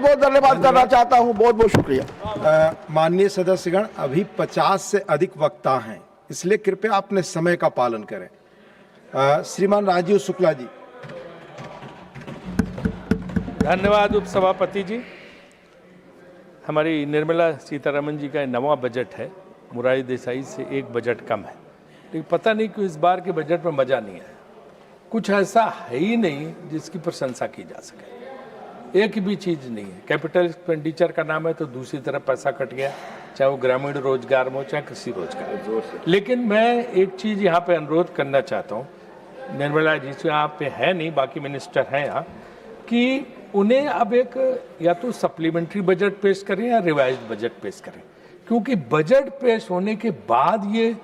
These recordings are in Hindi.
बहुत धन्यवाद करना चाहता हूं। बहुत बहुत शुक्रिया। माननीय सदस्यगण, अभी 50 से अधिक वक्ता हैं, इसलिए कृपया अपने समय का पालन करें। श्रीमान राजीव शुक्ला जी। धन्यवाद उपसभापति जी। हमारी निर्मला सीतारमण जी का नवा बजट है, मुरारी देसाई से एक बजट कम है, लेकिन पता नहीं क्यों इस बार के बजट में मज़ा नहीं आया। कुछ ऐसा है ही नहीं जिसकी प्रशंसा की जा सके, एक भी चीज़ नहीं है। कैपिटल एक्सपेंडिचर का नाम है तो दूसरी तरफ पैसा कट गया, चाहे वो ग्रामीण रोजगार में हो चाहे कृषि रोजगार। लेकिन मैं एक चीज़ यहाँ पे अनुरोध करना चाहता हूँ, निर्मला जी से यहाँ पे है नहीं, बाकी मिनिस्टर हैं यहाँ, कि उन्हें अब एक या तो सप्लीमेंट्री बजट पेश करें या रिवाइज्ड बजट पेश करें, क्योंकि बजट पेश होने के बाद ये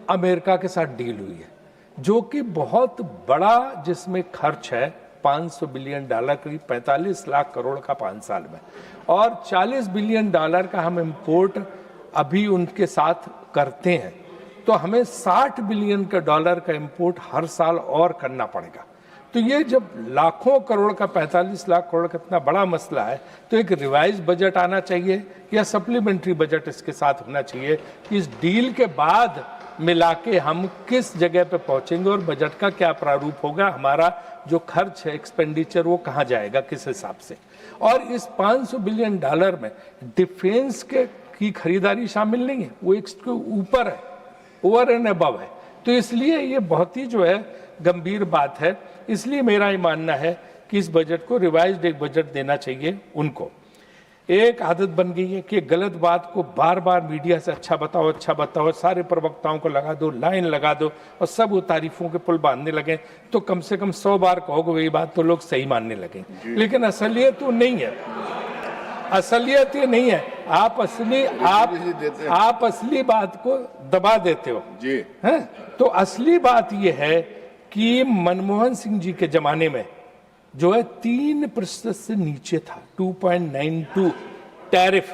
अमेरिका के साथ डील हुई है, जो कि बहुत बड़ा, जिसमें खर्च है $500 बिलियन, करीब 45 लाख करोड़ का 5 साल में, और $40 बिलियन का हम इंपोर्ट अभी उनके साथ करते हैं, तो हमें $60 बिलियन का इंपोर्ट हर साल और करना पड़ेगा। तो ये जब लाखों करोड़ का 45 लाख करोड़ का इतना बड़ा मसला है, तो एक रिवाइज बजट आना चाहिए या सप्लीमेंट्री बजट इसके साथ होना चाहिए कि इस डील के बाद मिला के हम किस जगह पे पहुंचेंगे और बजट का क्या प्रारूप होगा, हमारा जो खर्च है एक्सपेंडिचर वो कहाँ जाएगा, किस हिसाब से। और इस $500 बिलियन में डिफेंस की खरीदारी शामिल नहीं है, वो इसके ऊपर है, ओवर एंड अबव है। तो इसलिए ये बहुत ही जो है गंभीर बात है। इसलिए मेरा ये मानना है कि इस बजट को रिवाइज्ड एक बजट देना चाहिए उनको। एक आदत बन गई है कि गलत बात को बार बार मीडिया से अच्छा बताओ, सारे प्रवक्ताओं को लगा दो, लाइन लगा दो और सब वो तारीफों के पुल बांधने लगे, तो कम से कम 100 बार कहोगे वही बात तो लोग सही मानने लगे। लेकिन असलियत तो नहीं है, असलियत ये नहीं है। आप असली बात को दबा देते हो जी, हैं? तो असली बात ये है कि मनमोहन सिंह जी के जमाने में जो है 3% से नीचे था, 2.92 टैरिफ।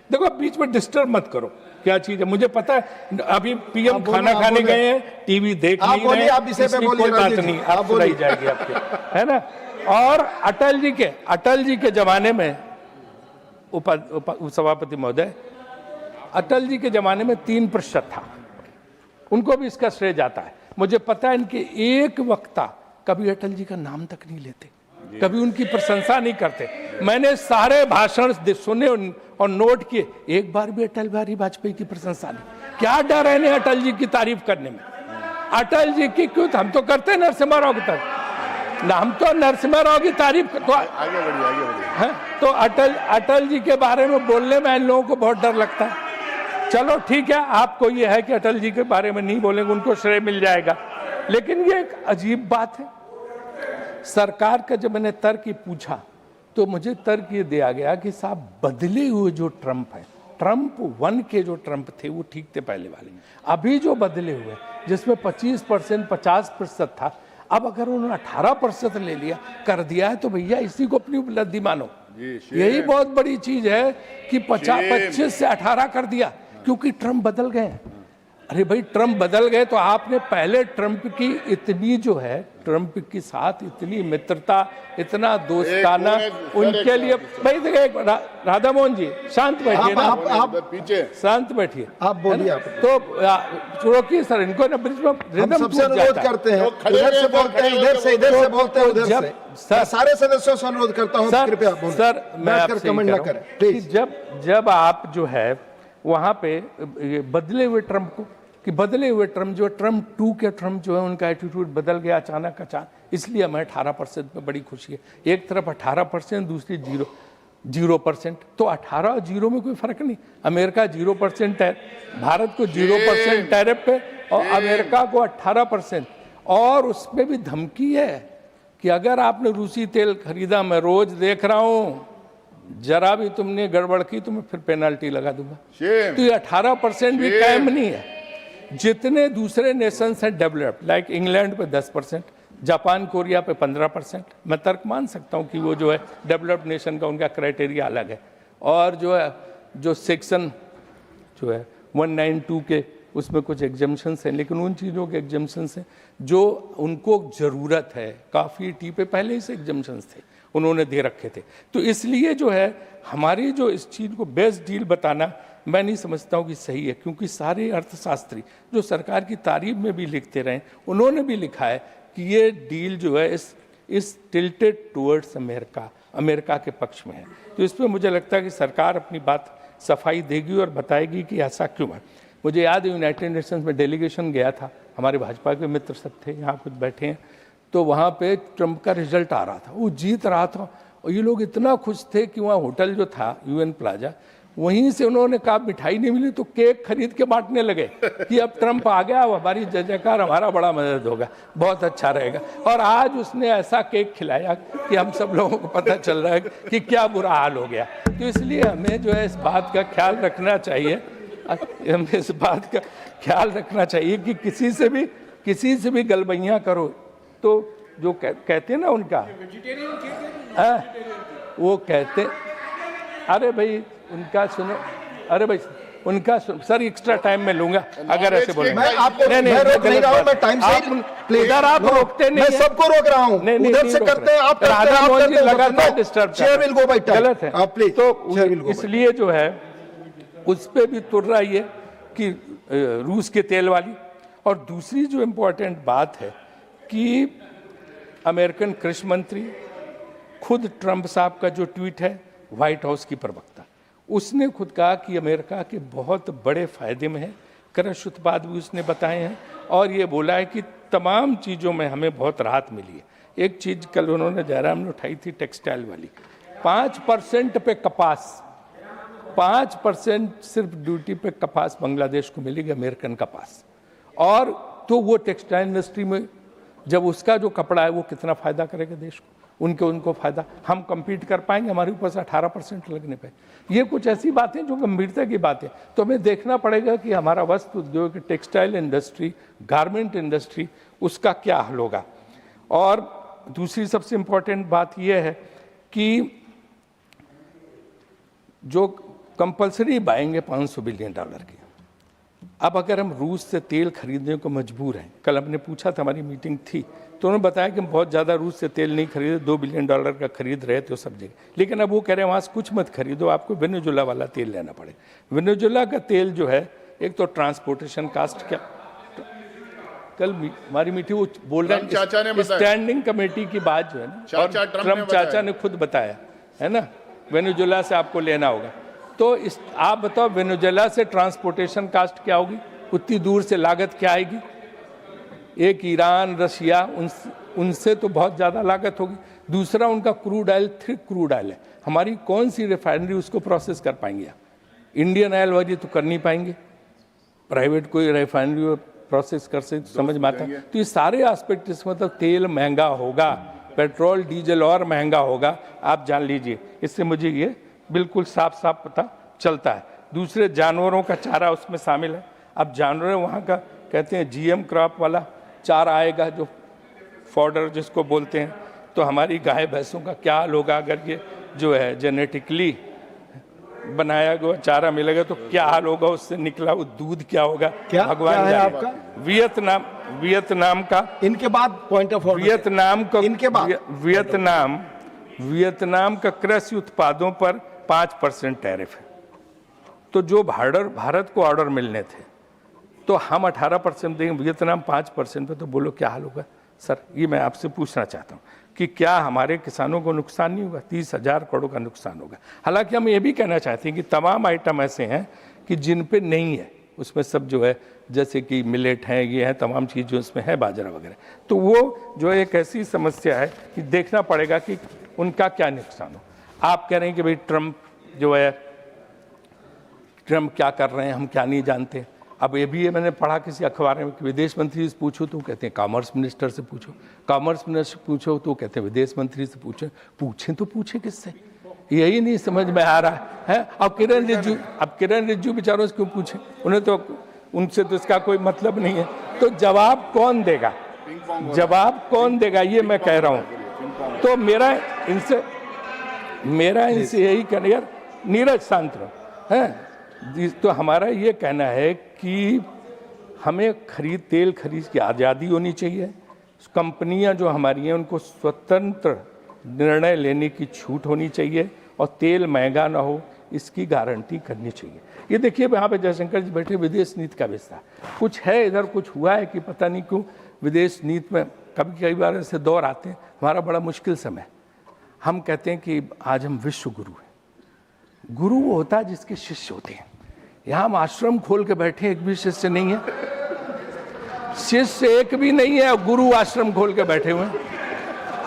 देखो बीच में डिस्टर्ब मत करो, क्या चीज है मुझे पता है। अभी पीएम खाना खाने गए हैं, टीवी देख नहीं रहे, कोई बात नहीं, आप सुनाई जाएगी आपके, है ना। और अटल जी के जमाने में उपसभापति महोदय, अटल जी के जमाने में 3% था, उनको भी इसका श्रेय जाता है। मुझे पता है इनके एक वक्ता कभी अटल जी का नाम तक नहीं लेते, कभी उनकी प्रशंसा नहीं करते। मैंने सारे भाषण सुने और नोट किए, एक बार भी अटल बिहारी वाजपेयी की प्रशंसा नहीं। क्या डर है इन्हें अटल जी की तारीफ करने में? अटल जी की क्यों, हम तो करते हैं नरसिम्हा राव की तारीफ ना, हम तो नरसिम्हा राव की तारीफ तो आगे बढ़िए। तो अटल जी के बारे में बोलने में इन लोगों को बहुत डर लगता है। चलो ठीक है, आपको ये है कि अटल जी के बारे में नहीं बोलेंगे, उनको श्रेय मिल जाएगा। लेकिन ये एक अजीब बात है, सरकार का जब मैंने तर्क पूछा तो मुझे तर्क ये दिया गया कि साहब बदले हुए जो ट्रम्प है, ट्रम्प 1 के जो ट्रम्प थे वो ठीक थे पहले वाले, अभी जो बदले हुए जिसमें 25% 50% था, अब अगर उन्होंने 18% ले लिया कर दिया है तो भैया इसी को अपनी उपलब्धि मानो। यही बहुत बड़ी चीज है कि 25 से 18 कर दिया, क्योंकि ट्रम्प बदल गए। अरे भाई ट्रम्प बदल गए तो आपने पहले ट्रम्प की इतनी जो है, ट्रम्प के साथ इतनी मित्रता, इतना दोस्ताना उनके लिए, भाई देखिए राधा मोहन जी शांत बैठिए ना, आप पीछे शांत बैठिए, आप बोलिए। आप तो रोकिए सर इनको ना, बीच में रिदम सबसे अनुरोध करते हैं, उधर से बोलते हैं, इधर से बोलते हैं, उधर से। सर सारे सदस्यों से अनुरोध करता हूं, कृपया सर मैं आपसे कमेंट ना करें प्लीज। जब आप जो है वहां पे बदले हुए ट्रम्प को, कि बदले हुए ट्रम्प जो ट्रम्प 2 के ट्रम्प जो है उनका एटीट्यूड बदल गया अचानक, इसलिए हमें 18% में बड़ी खुशी है। एक तरफ 18%, दूसरी 0%। तो 18 और 0 में कोई फर्क नहीं। अमेरिका 0% है, भारत को 0% टैरिफ पे, और अमेरिका को 18%। और उसमें भी धमकी है कि अगर आपने रूसी तेल खरीदा, मैं रोज देख रहा हूँ, जरा भी तुमने गड़बड़ की तो मैं फिर पेनल्टी लगा दूंगा। तो ये 18% भी कायम नहीं है। जितने दूसरे नेशंस हैं डेवलप्ड, लाइक इंग्लैंड पे 10%, जापान कोरिया पे 15%, मैं तर्क मान सकता हूँ कि वो जो है डेवलप्ड नेशन का उनका क्राइटेरिया अलग है। और जो है जो सेक्शन जो है 192 के उसमें कुछ एग्जम्पशंस हैं, लेकिन उन चीज़ों के एग्जम्पशंस हैं जो उनको ज़रूरत है। काफ़ी टी पे पहले ही से एग्जम्पशंस थे, उन्होंने दे रखे थे। तो इसलिए जो है हमारी जो इस चीज़ को बेस्ट डील बताना मैं नहीं समझता हूँ कि सही है, क्योंकि सारे अर्थशास्त्री जो सरकार की तारीफ में भी लिखते रहे, उन्होंने भी लिखा है कि ये डील जो है इस टिल्टेड टुवर्ड्स अमेरिका के पक्ष में है। तो इस पर मुझे लगता है कि सरकार अपनी बात सफाई देगी और बताएगी कि ऐसा क्यों है। मुझे याद है यूनाइटेड नेशंस में डेलीगेशन गया था, हमारे भाजपा के मित्र सब थे, यहाँ कुछ बैठे हैं, तो वहाँ पे ट्रंप का रिजल्ट आ रहा था, वो जीत रहा था और ये लोग इतना खुश थे कि वहाँ होटल जो था यूएन प्लाजा, वहीं से उन्होंने कहा मिठाई नहीं मिली तो केक खरीद के बांटने लगे कि अब ट्रंप आ गया, अब हमारी जय जयकार, हमारा बड़ा मदद होगा, बहुत अच्छा रहेगा। और आज उसने ऐसा केक खिलाया कि हम सब लोगों को पता चल रहा है कि क्या बुरा हाल हो गया। तो इसलिए हमें जो है इस बात का ख्याल रखना चाहिए, हमें इस बात का ख्याल रखना चाहिए कि किसी से भी गलबैयाँ करो तो जो कहते हैं ना उनका, वो कहते, अरे भाई उनका सुनो, अरे भाई उनका सर एक्स्ट्रा टाइम में लूंगा अगर ऐसे बोले। मैं आपको मैं रोक नहीं रहा हूं, मैं टाइम से इधर आप रोकते नहीं, मैं सबको रोक रहा हूं, उधर से करते हैं आप, राधा मोहन जी लगातार disturb, chair will go by time, गलत है आप प्लीज। तो इसलिए जो है उस पे भी तुर रही है कि रूस के तेल वाली। और दूसरी जो इम्पोर्टेंट बात है कि अमेरिकन कृषि मंत्री खुद ट्रंप साहब का जो ट्वीट है, व्हाइट हाउस की प्रवक्ता, उसने खुद कहा कि अमेरिका के बहुत बड़े फायदे में है, कृषि उत्पाद भी उसने बताए हैं और ये बोला है कि तमाम चीज़ों में हमें बहुत राहत मिली है। एक चीज़ कल उन्होंने जयराम ने उठाई थी टेक्सटाइल वाली, 5% पे कपास, 5% सिर्फ ड्यूटी पे कपास बांग्लादेश को मिलेगी, अमेरिकन कपास। और तो वो टेक्सटाइल इंडस्ट्री में जब उसका जो कपड़ा है वो कितना फ़ायदा करेगा देश को, उनको फ़ायदा, हम compete कर पाएंगे, हमारे ऊपर से 18% लगने पे। ये कुछ ऐसी बातें जो गंभीरता की बात है। तो हमें देखना पड़ेगा कि हमारा वस्त्र उद्योग, टेक्सटाइल इंडस्ट्री, गारमेंट इंडस्ट्री, उसका क्या हल होगा। और दूसरी सबसे इम्पोर्टेंट बात यह है कि जो कंपल्सरी बाएंगे $500 बिलियन की, अब अगर हम रूस से तेल खरीदने को मजबूर हैं, कल हमने पूछा था, हमारी मीटिंग थी, तो उन्होंने बताया कि हम बहुत ज़्यादा रूस से तेल नहीं खरीदे, $2 बिलियन का खरीद रहे थे सब जगह, लेकिन अब वो कह रहे हैं वहाँ से कुछ मत खरीदो, आपको वेनेजुएला वाला तेल लेना पड़ेगा। वेनेजुएला का तेल जो है, एक तो ट्रांसपोर्टेशन कास्ट, क्या कल हमारी मीटिंग वो बोल रहे हैं स्टैंडिंग कमेटी की बात जो है ना, और ट्रम्प चाचा ने खुद बताया है ना, वेनेजुएला से आपको लेना होगा। तो आप बताओ वेनेजुएला से ट्रांसपोर्टेशन कास्ट क्या होगी, उतनी दूर से लागत क्या आएगी। एक ईरान, रशिया, उनसे तो बहुत ज़्यादा लागत होगी। दूसरा उनका crude oil, thick crude oil है, हमारी कौन सी रिफाइनरी उसको प्रोसेस कर पाएंगे। इंडियन ऑयल वाली तो कर नहीं पाएंगे, प्राइवेट कोई रिफाइनरी प्रोसेस कर से समझ में आता है। तो ये सारे एस्पेक्ट, इसमें मतलब तेल महंगा होगा, पेट्रोल डीजल और महंगा होगा, आप जान लीजिए। इससे मुझे ये बिल्कुल साफ साफ पता चलता है। दूसरे जानवरों का चारा उसमें शामिल है। अब जानवर वहाँ का कहते हैं जीएम क्रॉप वाला चारा आएगा, जो फॉडर जिसको बोलते हैं, तो हमारी गाय भैंसों का क्या हाल होगा अगर ये जो है जेनेटिकली बनाया गया चारा मिलेगा, तो क्या हाल होगा, उससे निकला वो दूध क्या होगा, क्या भगवान है आपका? वियतनाम का, इनके बाद पॉइंट ऑफ वियतनाम का, इनके बाद वियतनाम का कृषि उत्पादों पर 5% टैरिफ है। तो जो भारत को ऑर्डर मिलने थे तो हम 18% देंगे, वियतनाम 5% पे, तो बोलो क्या हाल होगा। सर ये मैं आपसे पूछना चाहता हूँ कि क्या हमारे किसानों को नुकसान नहीं होगा, 30,000 करोड़ का नुकसान होगा। हालांकि हम ये भी कहना चाहते हैं कि तमाम आइटम ऐसे हैं कि जिन पे नहीं है, उसमें सब जो है जैसे कि मिलेट हैं, ये हैं, तमाम चीज़ जो इसमें है, बाजरा वगैरह, तो वो जो एक ऐसी समस्या है कि देखना पड़ेगा कि उनका क्या नुकसान हो। आप कह रहे हैं कि भाई ट्रंप जो है, ट्रंप क्या कर रहे हैं हम क्या नहीं जानते। अब ये भी है, मैंने पढ़ा किसी अखबार में कि विदेश मंत्री से पूछो तो कहते हैं कॉमर्स मिनिस्टर से पूछो, कॉमर्स मिनिस्टर पूछो तो कहते हैं विदेश मंत्री से पूछें तो पूछें किससे, यही नहीं समझ में आ रहा है। अब किरण रिज्जू बेचारों से क्यों पूछें, उन्हें तो उनसे तो इसका कोई मतलब नहीं है। तो जवाब कौन देगा, जवाब कौन देगा, ये मैं कह रहा हूँ। तो मेरा इनसे यही कहना, यार नीरज शांत रहो है। तो हमारा ये कहना है कि हमें तेल खरीद की आज़ादी होनी चाहिए। कंपनियां जो हमारी हैं उनको स्वतंत्र निर्णय लेने की छूट होनी चाहिए और तेल महंगा ना हो, इसकी गारंटी करनी चाहिए। ये देखिए यहाँ पे जयशंकर जी बैठे, विदेश नीति का विस्तार कुछ है, इधर कुछ हुआ है कि पता नहीं क्यों विदेश नीति में कई बार ऐसे दौर आते हैं। हमारा बड़ा मुश्किल समय, हम कहते हैं कि आज हम विश्व गुरु हैं। गुरु वो होता है जिसके शिष्य होते हैं। यहाँ हम आश्रम खोल के बैठे, एक भी शिष्य नहीं है, शिष्य एक भी नहीं है, गुरु आश्रम खोल के बैठे हुए हैं।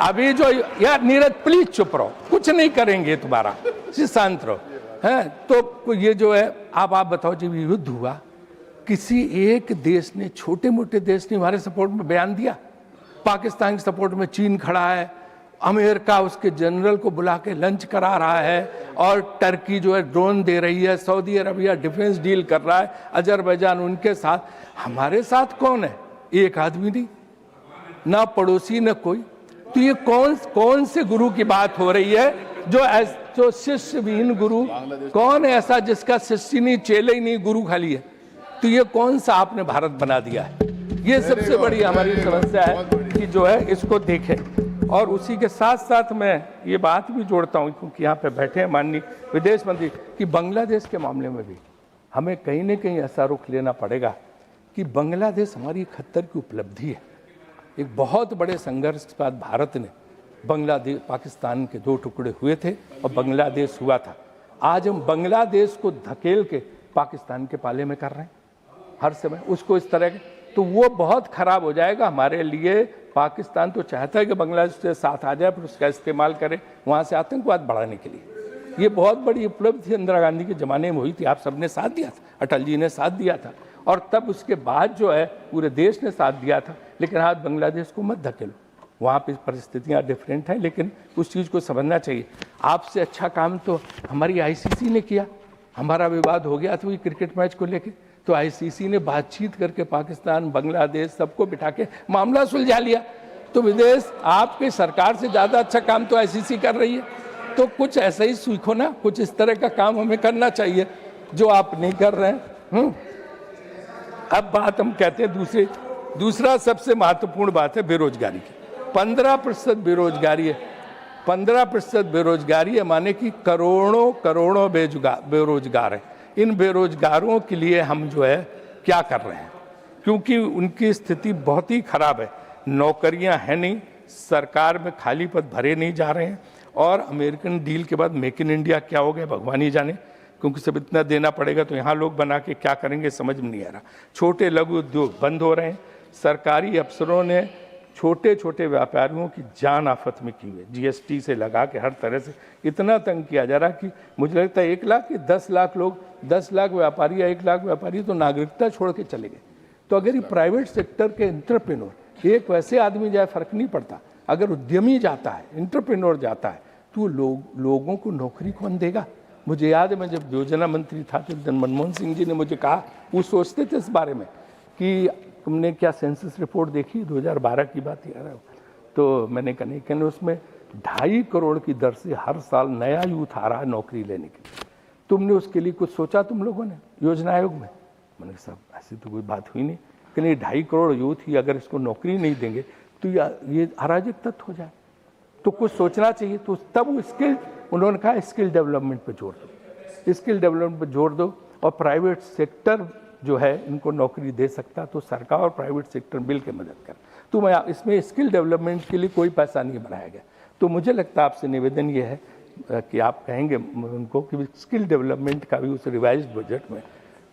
अभी जो यार नीरज प्लीज चुप रहो, कुछ नहीं करेंगे तुम्हारा, शांत रहो हैं। तो ये जो है आप बताओ, जब युद्ध हुआ किसी एक देश ने, छोटे मोटे देश ने हमारे सपोर्ट में बयान दिया? पाकिस्तान के सपोर्ट में चीन खड़ा है, अमेरिका उसके जनरल को बुला के लंच करा रहा है, और टर्की जो है ड्रोन दे रही है, सऊदी अरबिया डिफेंस डील कर रहा है, अजरबैजान उनके साथ। हमारे साथ कौन है? एक आदमी नहीं, ना पड़ोसी न कोई। तो ये कौन से गुरु की बात हो रही है? जो शिष्यविहीन गुरु, कौन है ऐसा जिसका शिष्य नहीं, चेले ही नहीं, गुरु खाली है? तो ये कौन सा आपने भारत बना दिया है? ये सबसे बड़ी हमारी समस्या है कि जो है इसको देखें। और उसी के साथ साथ मैं ये बात भी जोड़ता हूँ, क्योंकि यहाँ पे बैठे हैं माननीय विदेश मंत्री, कि बांग्लादेश के मामले में भी हमें कहीं न कहीं ऐसा रुख लेना पड़ेगा कि बांग्लादेश हमारी 71 की उपलब्धि है। एक बहुत बड़े संघर्ष के बाद भारत ने बांग्लादेश, पाकिस्तान के 2 टुकड़े हुए थे और बांग्लादेश हुआ था। आज हम बांग्लादेश को धकेल के पाकिस्तान के पाले में कर रहे हैं हर समय उसको इस तरह के, तो वो बहुत खराब हो जाएगा हमारे लिए। पाकिस्तान तो चाहता है कि बांग्लादेश के साथ आ जाए, फिर उसका इस्तेमाल करे वहाँ से आतंकवाद बढ़ाने के लिए। ये बहुत बड़ी उपलब्धि इंदिरा गांधी के ज़माने में हुई थी, आप सबने साथ दिया था, अटल जी ने साथ दिया था, और तब उसके बाद जो है पूरे देश ने साथ दिया था। लेकिन आज बांग्लादेश को मत धकेलो, वहाँ पे परिस्थितियाँ डिफरेंट हैं, लेकिन उस चीज़ को समझना चाहिए। आपसे अच्छा काम तो हमारी आईसीसी ने किया। हमारा विवाद हो गया था वही क्रिकेट मैच को लेके, तो आईसीसी ने बातचीत करके पाकिस्तान, बांग्लादेश सबको बिठा के मामला सुलझा लिया। तो विदेश आपकी सरकार से ज़्यादा अच्छा काम तो आईसीसी कर रही है। तो कुछ ऐसा ही सीखो ना, कुछ इस तरह का काम हमें करना चाहिए जो आप नहीं कर रहे हैं। अब बात हम कहते हैं दूसरा सबसे महत्वपूर्ण बात है बेरोजगारी की। 15% बेरोजगारी है, 15% बेरोजगारी है, माने कि करोड़ों बेरोजगार है। इन बेरोजगारों के लिए हम जो है क्या कर रहे हैं, क्योंकि उनकी स्थिति बहुत ही खराब है। नौकरियां हैं नहीं, सरकार में खाली पद भरे नहीं जा रहे हैं, और अमेरिकन डील के बाद मेक इन इंडिया क्या हो गया भगवान ही जाने, क्योंकि सब इतना देना पड़ेगा तो यहाँ लोग बना के क्या करेंगे समझ में नहीं आ रहा। छोटे लघु उद्योग बंद हो रहे हैं। सरकारी अफसरों ने छोटे छोटे व्यापारियों की जान आफत में की है, जीएसटी से लगा के हर तरह से इतना तंग किया जा रहा कि मुझे लगता है 1 लाख कि 10 लाख लोग, 10 लाख व्यापारी या 1 लाख व्यापारी तो नागरिकता छोड़ के चले गए। तो अगर ये प्राइवेट सेक्टर के एंटरप्रेन्योर, एक वैसे आदमी जाए फर्क नहीं पड़ता, अगर उद्यमी जाता है, एंटरप्रेन्योर जाता है, तो लोगों को नौकरी कौन देगा? मुझे याद है मैं जब योजना मंत्री था तो एक दिन मनमोहन सिंह जी ने मुझे कहा, वो सोचते थे इस बारे में कि तुमने क्या सेंसस रिपोर्ट देखी 2012 की बात याद है? तो मैंने कहा नहीं, कहने उसमें 2.5 करोड़ की दर से हर साल नया यूथ आ रहा है नौकरी लेने के लिए। तुमने उसके लिए कुछ सोचा तुम लोगों ने योजना आयोग में? मैंने कहा साहब ऐसी तो कोई बात हुई नहीं, कि नहीं 2.5 करोड़ यूथ ही अगर इसको नौकरी नहीं देंगे तो ये अराजक तत्व हो जाए, तो कुछ सोचना चाहिए। तो तब उन्होंने कहा स्किल डेवलपमेंट पे जोर दो, स्किल डेवलपमेंट पे जोर दो, और प्राइवेट सेक्टर जो है इनको नौकरी दे सकता तो सरकार और प्राइवेट सेक्टर मिल के मदद कर। तो मैं इसमें स्किल डेवलपमेंट के लिए कोई पैसा नहीं बनाया गया। तो मुझे लगता है आपसे निवेदन ये है कि आप कहेंगे उनको कि स्किल डेवलपमेंट का भी उस रिवाइज्ड बजट में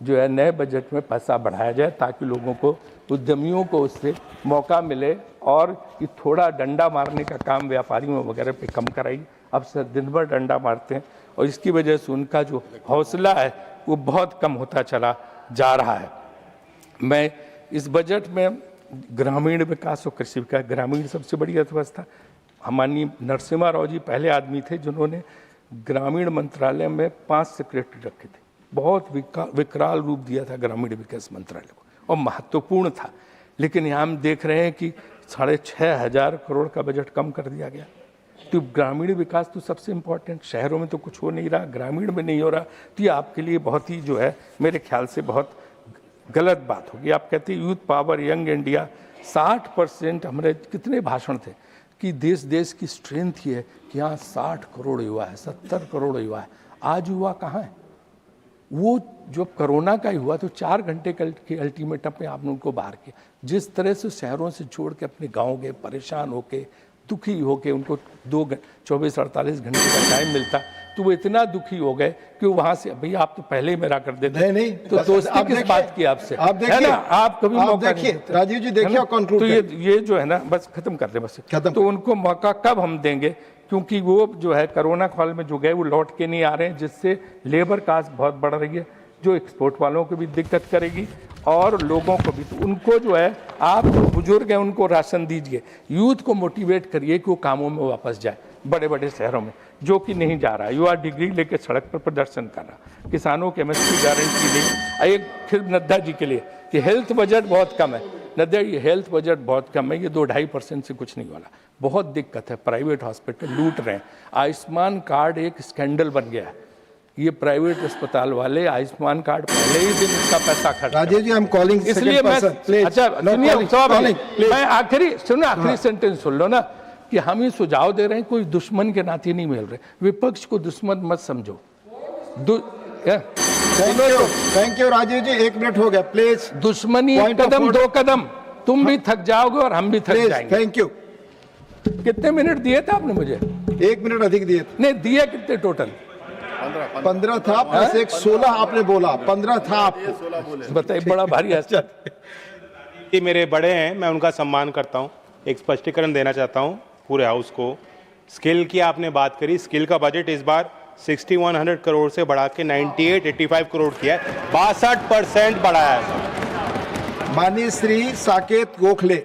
जो है, नए बजट में पैसा बढ़ाया जाए, ताकि लोगों को, उद्यमियों को उससे मौका मिले, और ये थोड़ा डंडा मारने का काम व्यापारियों वगैरह पे कम कराइए। अब से दिन भर डंडा मारते हैं, और इसकी वजह से उनका जो हौसला है वो बहुत कम होता चला जा रहा है। मैं इस बजट में ग्रामीण विकास और कृषि विकास, ग्रामीण सबसे बड़ी अर्थव्यवस्था, हमारी नरसिम्हा राव जी पहले आदमी थे जिन्होंने ग्रामीण मंत्रालय में 5 सेक्रेटरी रखे थे। बहुत विकराल रूप दिया था ग्रामीण विकास मंत्रालय को, और महत्वपूर्ण था। लेकिन यहाँ हम देख रहे हैं कि 6,500 करोड़ का बजट कम कर दिया गया। तो ग्रामीण विकास तो सबसे इम्पोर्टेंट, शहरों में तो कुछ हो नहीं रहा, ग्रामीण में नहीं हो रहा, तो ये आपके लिए बहुत ही जो है मेरे ख्याल से बहुत गलत बात होगी। आप कहते हैं यूथ पावर, यंग इंडिया, 60% हमारे कितने भाषण थे, कि देश देश की स्ट्रेंथ ये है कि यहाँ 60 करोड़ युवा है, 70 करोड़ युवा है। आज युवा कहाँ है? वो जो कोरोना का ही हुआ तो 4 घंटे के अल्टीमेटम में आपने उनको बाहर किया। जिस तरह से शहरों से छोड़ के अपने गाँव गए, परेशान होके, दुखी होके, उनको 24-48 घंटे का टाइम मिलता, तो वो इतना दुखी हो गए कि वहां से, भैया आप तो पहले ही मेरा कर देते, नहीं तो दोस्ती किस बात की आपसे? आप देखिए, है ना, आप कभी मौका नहीं देते। राजीव जी देखिए, कंक्लूड तो ये जो है ना, बस खत्म कर दे बस। तो उनको मौका कब हम देंगे? क्योंकि वो जो है कोरोना काल में जो गए वो लौट के नहीं आ रहे हैं, जिससे लेबर कास्ट बहुत बढ़ रही है, जो एक्सपोर्ट वालों को भी दिक्कत करेगी और लोगों को भी। तो उनको जो है, आप जो बुजुर्ग हैं उनको राशन दीजिए, यूथ को मोटिवेट करिए कि वो कामों में वापस जाए, बड़े बड़े शहरों में, जो कि नहीं जा रहा है। युवा डिग्री लेके सड़क पर प्रदर्शन कर रहा, किसानों के एमएसपी गारंटी नहीं। एक फिर नड्डा जी के लिए कि हेल्थ बजट बहुत कम है। नड्डा ये हेल्थ बजट बहुत कम है, ये 2-2.5% से कुछ नहीं वाला। बहुत दिक्कत है, प्राइवेट हॉस्पिटल लूट रहे हैं। आयुष्मान कार्ड एक स्कैंडल बन गया है। ये प्राइवेट अस्पताल वाले आयुष्मान कार्ड पहले ही दिन उसका पैसा खर्च। राजीव जी, हम कॉलिंग, इसलिए मैं, अच्छा सुनिए, मैं आखिरी सेंटेंस सुन लो ना, कि हम ही सुझाव दे रहे हैं, कोई दुश्मन के नाते नहीं मिल रहे। विपक्ष को दुश्मन मत समझो। Thank you Rajiv ji, 1 minute हो गया, प्लीज। दुश्मनी एक कदम 2 कदम, तुम भी थक जाओगे और हम भी थक जाएंगे। Thank you. कितने मिनट दिए थे आपने मुझे? 1 मिनट अधिक दिए थे। नहीं दिए कितने टोटल? 15 था, प्लस 1 16 आपने बोला, 15 था आपको। बताइए, बड़ा भारी हस्ती। ये मेरे बड़े हैं, मैं उनका सम्मान करता हूँ। एक स्पष्टीकरण देना चाहता हूँ पूरे हाउस को। स्किल की आपने बात करी, स्किल का बजट इस बार 6100 करोड़ से बढ़ा के 9885 करोड़ किया है, 62% बढ़ाया है। माननीय श्री साकेत गोखले।